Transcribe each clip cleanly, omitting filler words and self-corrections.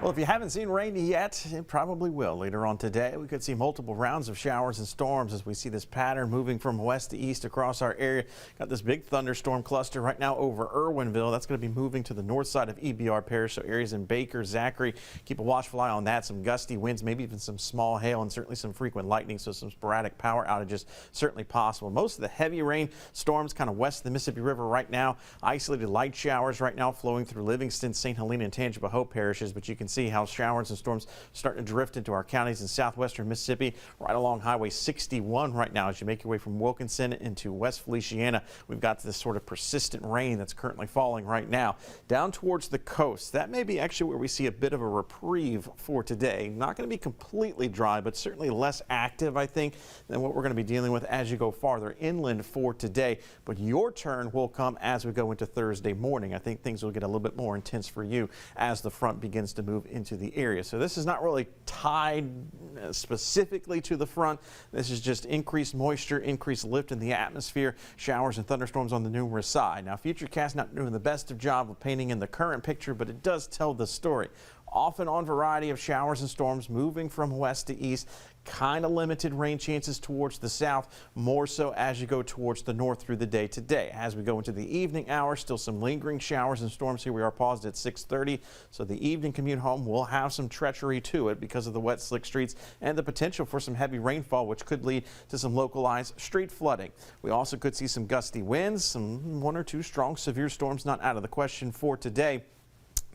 Well, if you haven't seen rain yet, it probably will later on today. We could see multiple rounds of showers and storms as we see this pattern moving from west to east across our area. Got this big thunderstorm cluster right now over Irwinville. That's going to be moving to the north side of EBR Parish, so areas in Baker, Zachary. Keep a watchful eye on that. Some gusty winds, maybe even some small hail, and certainly some frequent lightning, so some sporadic power outages certainly possible. Most of the heavy rain storms kind of west of the Mississippi River right now. Isolated light showers right now flowing through Livingston, St. Helena, and Tangipahoa Hope parishes, but you can see how showers and storms starting to drift into our counties in southwestern Mississippi, right along Highway 61 right now as you make your way from Wilkinson into West Feliciana. We've got this sort of persistent rain that's currently falling right now down towards the coast. That may be actually where we see a bit of a reprieve for today. Not going to be completely dry, but certainly less active, I think, than what we're going to be dealing with as you go farther inland for today. But your turn will come as we go into Thursday morning. I think things will get a little bit more intense for you as the front begins to move into the area. So this is not really tied specifically to the front. This is just increased moisture, increased lift in the atmosphere, showers and thunderstorms on the numerous side. Now, Futurecast not doing the best of job of painting in the current picture, but it does tell the story. Off and on variety of showers and storms moving from west to east. Kind of limited rain chances towards the south, more so as you go towards the north through the day today. As we go into the evening hours, still some lingering showers and storms. Here we are paused at 6:30, so the evening commute home will have some treachery to it because of the wet, slick streets and the potential for some heavy rainfall, which could lead to some localized street flooding. We also could see some gusty winds, some one or two strong severe storms not out of the question for today.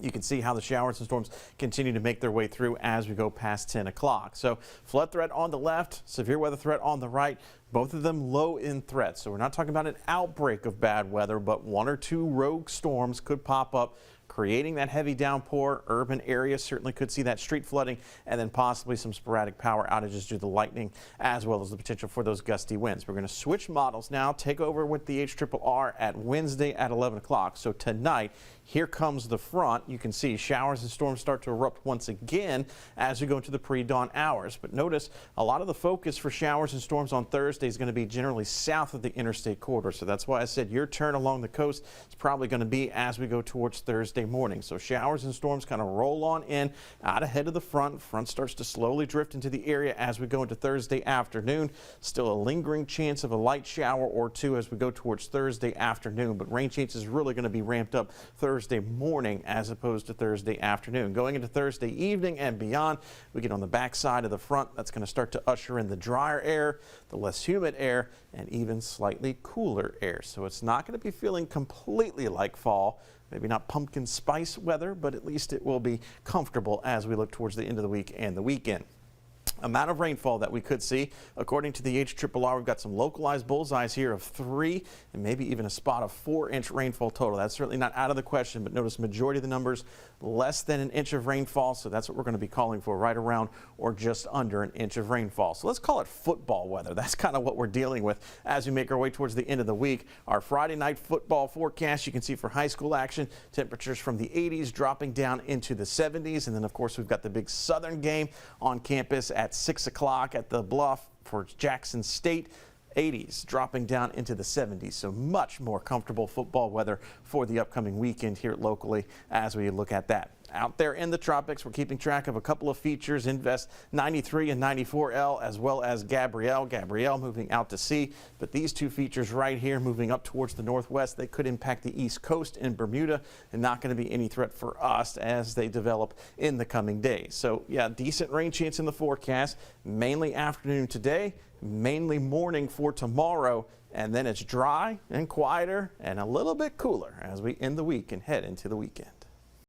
You can see how the showers and storms continue to make their way through as we go past 10 o'clock. So flood threat on the left, severe weather threat on the right, both of them low in threat. So we're not talking about an outbreak of bad weather, but one or two rogue storms could pop up, creating that heavy downpour. Urban areas certainly could see that street flooding, and then possibly some sporadic power outages due to the lightning, as well as the potential for those gusty winds. We're going to switch models now, take over with the HRRR at Wednesday at 11 o'clock. So tonight, here comes the front. You can see showers and storms start to erupt once again as we go into the pre-dawn hours. But notice a lot of the focus for showers and storms on Thursday is going to be generally south of the interstate corridor. So that's why I said your turn along the coast is probably going to be as we go towards Thursday morning. So showers and storms kind of roll on in out ahead of the front. Front starts to slowly drift into the area as we go into Thursday afternoon. Still a lingering chance of a light shower or two as we go towards Thursday afternoon, but rain chances really going to be ramped up Thursday morning as opposed to Thursday afternoon. Going into Thursday evening and beyond, we get on the back side of the front. That's going to start to usher in the drier air, the less humid air, and even slightly cooler air. So it's not going to be feeling completely like fall. Maybe not pumpkin spice weather, but at least it will be comfortable as we look towards the end of the week and the weekend. Amount of rainfall that we could see, according to the HRRR, we've got some localized bullseyes here of 3 and maybe even a spot of 4-inch rainfall total. That's certainly not out of the question, but notice majority of the numbers less than an inch of rainfall. So that's what we're going to be calling for, right around or just under an inch of rainfall. So let's call it football weather. That's kind of what we're dealing with as we make our way towards the end of the week. Our Friday night football forecast, you can see for high school action, temperatures from the 80s dropping down into the 70s. And then, of course, we've got the big Southern game on campus at 6 o'clock at the Bluff for Jackson State. 80s dropping down into the 70s, so much more comfortable football weather for the upcoming weekend here locally as we look at that. Out there in the tropics, we're keeping track of a couple of features, Invest 93 and 94L, as well as Gabrielle. Gabrielle moving out to sea, but these two features right here moving up towards the northwest, they could impact the east coast in Bermuda and not going to be any threat for us as they develop in the coming days. So yeah, decent rain chance in the forecast, mainly afternoon today, mainly morning for tomorrow, and then it's dry and quieter and a little bit cooler as we end the week and head into the weekend.